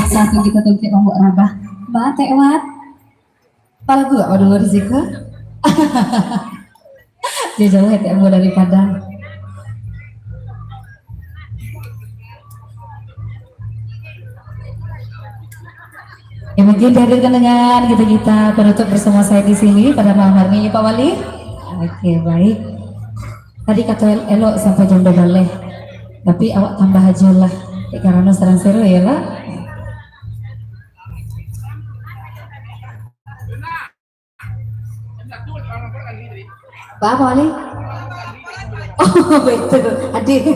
Satu kita tuh kayak mau rabah, mbak tewat, pala gua waduh rezeki, jauh-jauh ya temu dari Padang. Ya mungkin dihadirkan dengan kita penutup bersama saya di sini pada malam hari ini Pak Wali. Oke baik. Tadi kata elok sampai jam 12, tapi awak tambah aja lah, karena serang seru ya lah. Pak Wali. Oh betul, adik.